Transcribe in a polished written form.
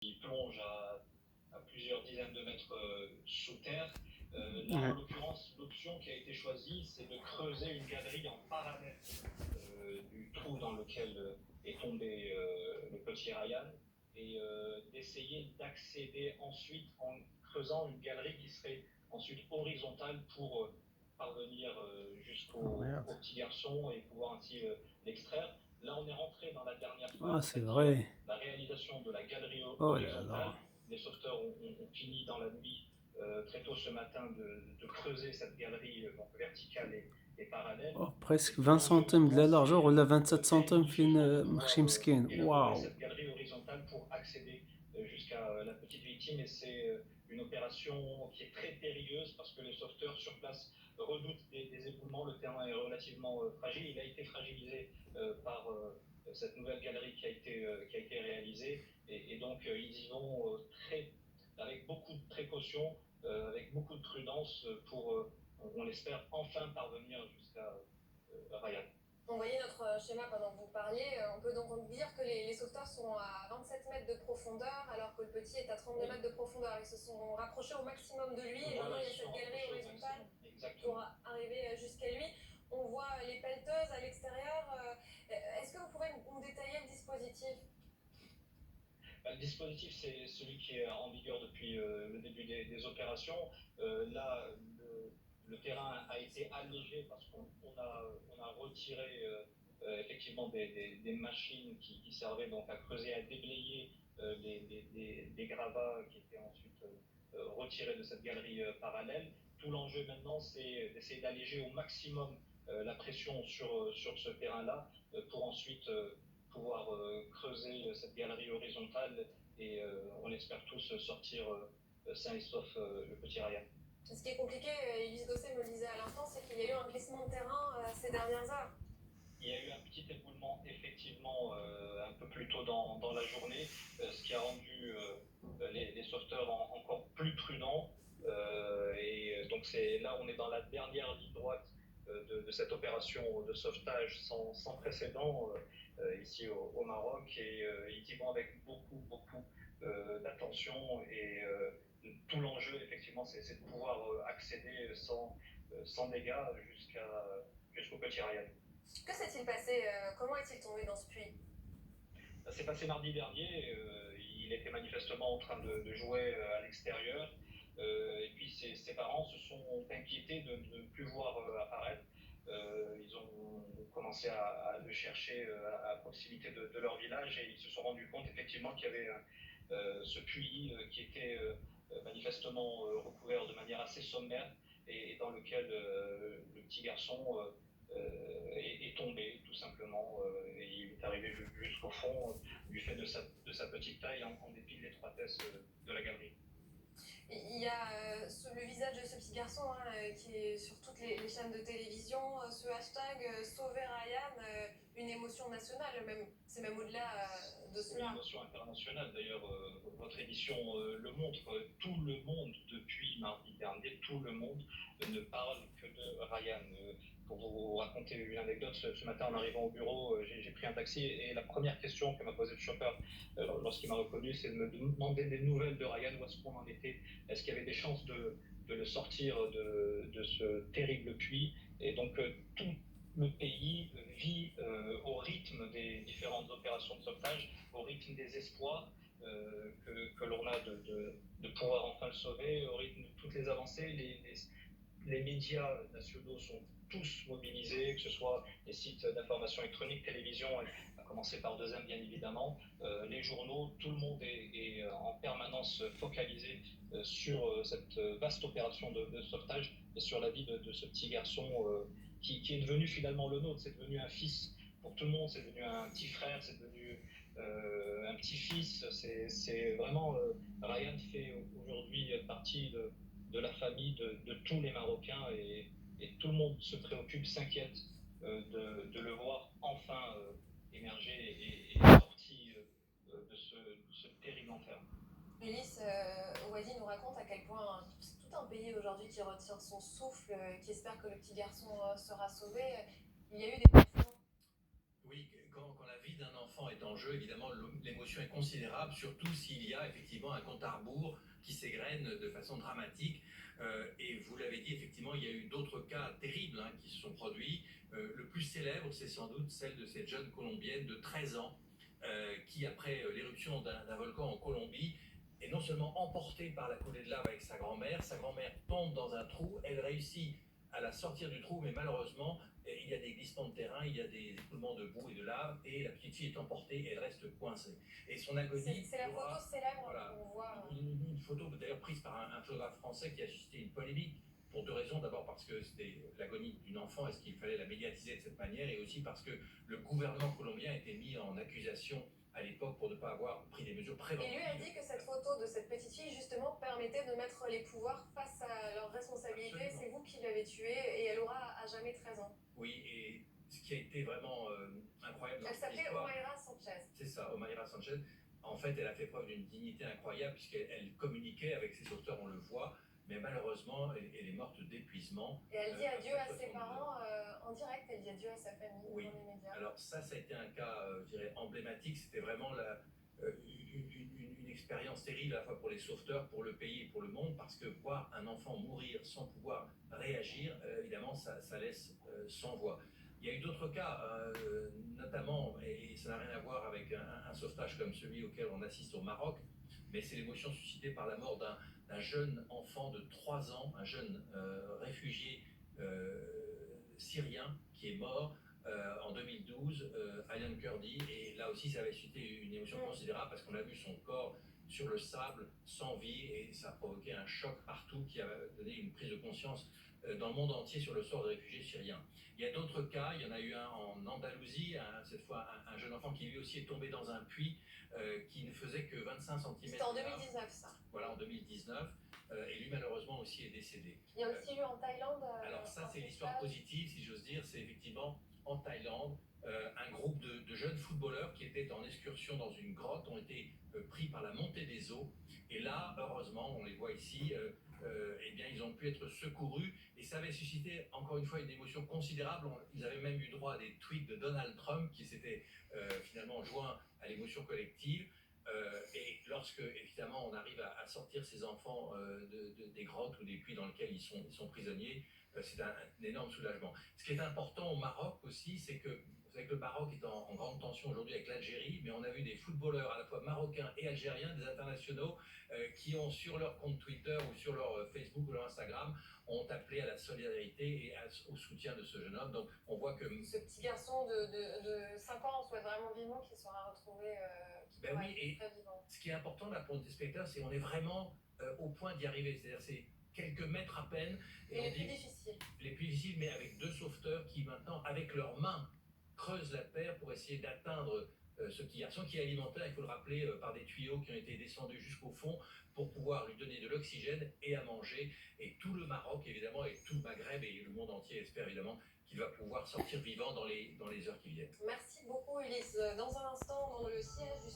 qui plonge à plusieurs dizaines de mètres sous terre. Là, en Ouais. l'occurrence, l'option qui a été choisie, c'est de creuser une galerie en parallèle du trou dans lequel est tombé le petit Ryan et d'essayer d'accéder ensuite en creusant une galerie qui serait ensuite horizontale pour parvenir Oh jusqu'au merde. au petit garçon et pouvoir ainsi l'extraire. Là, on est rentré dans la dernière Ah, phase, c'est c'est-à-dire vrai. la réalisation de la galerie Oh là horizontale. là. Les sauveteurs ont fini dans la nuit, très tôt ce matin, de creuser cette galerie donc verticale et parallèle. Oh, presque Et tout 20 l'enjeu centimes de maintenant, la c'est largeur ولا 27 très centimes فين minutieusement de pouvoir مخشي مسكين. élaborer واو. cette galerie horizontale pour accéder jusqu'à la petite victime. Et c'est une opération qui est très périlleuse parce que les sauveteurs sur place redoutent des éboulements. Le terrain est relativement fragile. Il a été fragilisé par cette nouvelle galerie qui a été réalisée. Et donc, ils y vont avec beaucoup de précaution, avec beaucoup de prudence pour, on l'espère, enfin parvenir jusqu'à Ryan. On voyait notre schéma pendant que vous parliez. On peut donc dire que les sauveteurs sont à 27 mètres de profondeur alors que le petit est à 32 mètres de profondeur. Ils se sont rapprochés au maximum de lui et Voilà, maintenant il y a ils se sont cette galerie rapprochés au horizontale maximum. Exactement. pour arriver jusqu'à lui. On voit les pelleteuses à l'extérieur. Est-ce que vous pouvez nous détailler le dispositif? Le dispositif, c'est celui qui est en vigueur depuis le début des opérations. Là, le terrain a été allégé parce qu'on a retiré effectivement des machines qui servaient donc à creuser, à déblayer des gravats qui étaient ensuite retirés de cette galerie parallèle. Tout l'enjeu maintenant, c'est d'essayer d'alléger au maximum la pression sur ce terrain-là pour ensuite pouvoir creuser cette galerie horizontale et on espère tous sortir sains et saufs le petit Ryan. Ce qui est compliqué, Elise Gosset me le disait à l'instant, c'est qu'il y a eu un glissement de terrain ces dernières heures. Il y a eu un petit éboulement effectivement un peu plus tôt dans la journée, ce qui a rendu les sauveteurs encore plus prudents. Et donc là, on est dans la dernière ligne droite de cette opération de sauvetage sans précédent ici au Maroc. Et ils y vont avec beaucoup d'attention. Et tout l'enjeu, effectivement, c'est de pouvoir accéder sans dégâts jusqu'au petit Ryan. Que s'est-il passé? Comment est-il tombé dans ce puits? Ça s'est passé mardi dernier. Il était manifestement en train de jouer à l'extérieur. Et puis ses parents se sont inquiétés de ne plus voir apparaître. Ils ont commencé à le chercher à proximité de leur village et ils se sont rendus compte effectivement qu'il y avait ce puits qui était manifestement recouvert de manière assez sommaire et dans lequel le petit garçon est tombé tout simplement et il est arrivé jusqu'au fond du fait de sa petite taille en dépit de l'étroitesse de la galerie. Il y a le visage de ce petit garçon qui est sur toutes les chaînes de télévision, ce hashtag Sauver Ryan, une émotion nationale, c'est même au-delà de cela. C'est une émotion internationale, d'ailleurs, votre édition le montre, tout le monde depuis mardi dernier, tout le monde ne parle que de Ryan. Pour vous raconter une anecdote, ce matin en arrivant au bureau, j'ai pris un taxi et la première question que m'a posée le chauffeur lorsqu'il m'a reconnu, c'est de me demander des nouvelles de Ryan, où est-ce qu'on en était, est-ce qu'il y avait des chances de le sortir de ce terrible puits. Et donc tout le pays vit au rythme des différentes opérations de sauvetage, au rythme des espoirs que l'on a de pouvoir enfin le sauver, au rythme de toutes les avancées. Les médias nationaux sont tous mobilisés, que ce soit les sites d'information électronique, télévision, à commencer par 2M bien évidemment, les journaux, tout le monde est en permanence focalisé sur cette vaste opération de sauvetage et sur la vie de ce petit garçon qui est devenu finalement le nôtre. C'est devenu un fils pour tout le monde, c'est devenu un petit frère, c'est devenu un petit-fils. C'est vraiment, Ryan fait aujourd'hui partie de la famille de tous les Marocains et tout le monde se préoccupe, s'inquiète de le voir enfin émerger et sorti de ce terrible enfer. Ulysse Ouadi nous raconte à quel point c'est tout un pays aujourd'hui qui retient son souffle, qui espère que le petit garçon sera sauvé. Il y a eu des bâtiments. Oui, quand la vie d'un enfant est en jeu, évidemment, l'émotion est considérable, surtout s'il y a effectivement un compte à rebours qui s'égrène de façon dramatique. Et vous l'avez dit, effectivement, il y a eu d'autres cas terribles hein, qui se sont produits. Le plus célèbre, c'est sans doute celle de cette jeune Colombienne de 13 ans qui, après l'éruption d'un volcan en Colombie, est non seulement emportée par la coulée de lave avec sa grand-mère tombe dans un trou, elle réussit à la sortir du trou, mais malheureusement, il y a des glissements de terrain, il y a des écoulements de boue et de lave, et la petite fille est emportée et elle reste coincée. Et son agonie. C'est la photo célèbre voilà, qu'on voit. Une photo d'ailleurs prise par un photographe français qui a suscité une polémique pour deux raisons. D'abord parce que c'était l'agonie d'une enfant, est-ce qu'il fallait la médiatiser de cette manière, et aussi parce que le gouvernement colombien a été mis en accusation à l'époque pour ne pas avoir pris des mesures préventives. Et lui a dit que cette photo de cette petite fille, justement, permettait de mettre les pouvoirs face à leurs responsabilités. C'est vous qui l'avez tuée et elle aura à jamais 13 ans. Oui, et ce qui a été vraiment incroyable dans elle cette s'appelait histoire... Omaira Sanchez. C'est ça, Omaira Sanchez. En fait, elle a fait preuve d'une dignité incroyable puisqu'elle communiquait avec ses sauveteurs, on le voit, mais malheureusement, elle est morte d'épuisement. Et elle dit adieu à ses parents en direct, elle dit adieu à sa famille dans les médias. Alors ça a été un cas, je dirais, emblématique. C'était vraiment une expérience terrible à la fois pour les sauveteurs, pour le pays et pour le monde, parce que voir un enfant mourir sans pouvoir réagir, évidemment, ça laisse sans voix. Il y a eu d'autres cas, notamment, et ça n'a rien à voir avec un sauvetage comme celui auquel on assiste au Maroc, mais c'est l'émotion suscitée par la mort d'un jeune enfant de 3 ans, un jeune réfugié syrien qui est mort en 2012, Ayaan Kurdi, et là aussi ça avait suscité une émotion considérable parce qu'on a vu son corps sur le sable, sans vie, et ça a provoqué un choc partout qui a donné une prise de conscience dans le monde entier sur le sort des réfugiés syriens. Il y a d'autres cas, il y en a eu un en Andalousie, cette fois un jeune enfant qui lui aussi est tombé dans un puits qui ne faisait que 25 cm. C'était en 2019 ça. Voilà, en 2019, et lui malheureusement aussi est décédé. Il y a aussi eu en Thaïlande... alors ça c'est l'histoire positive, si j'ose dire, c'est effectivement en Thaïlande, un groupe de jeunes footballeurs qui étaient en excursion dans une grotte ont été pris par la montée des eaux, et là, heureusement, on les voit ici, eh bien, ils ont pu être secourus, et ça avait suscité encore une fois une émotion considérable. Ils avaient même eu droit à des tweets de Donald Trump qui s'était finalement joint à l'émotion collective. Et lorsque, évidemment, on arrive à sortir ces enfants des grottes ou des puits dans lesquels ils sont prisonniers, c'est un énorme soulagement. Ce qui est important au Maroc aussi, c'est que vous savez que le Maroc est en grande tension aujourd'hui avec l'Algérie, mais on a vu des footballeurs à la fois marocains et algériens, des internationaux, qui ont sur leur compte Twitter ou sur leur Facebook ou leur Instagram, ont appelé à la solidarité et au soutien de ce jeune homme. Donc on voit que... Ce petit garçon de 5 ans, on souhaite vraiment vivement qu'il sera retrouvé, ben oui, et très vivant. Ce qui est important là pour nos spectateurs, c'est qu'on est vraiment au point d'y arriver. C'est-à-dire c'est quelques mètres à peine. Et les plus difficiles. Les plus difficiles, mais avec deux sauveteurs qui maintenant, avec leurs mains, creusent la terre pour essayer d'atteindre ce petit garçon qui est alimenté, il faut le rappeler, par des tuyaux qui ont été descendus jusqu'au fond pour pouvoir lui donner de l'oxygène et à manger. Et tout le Maroc, évidemment, et tout le Maghreb et le monde entier espère évidemment qu'il va pouvoir sortir vivant dans les heures qui viennent. Merci beaucoup Ulysse. Dans un instant, dans le siège du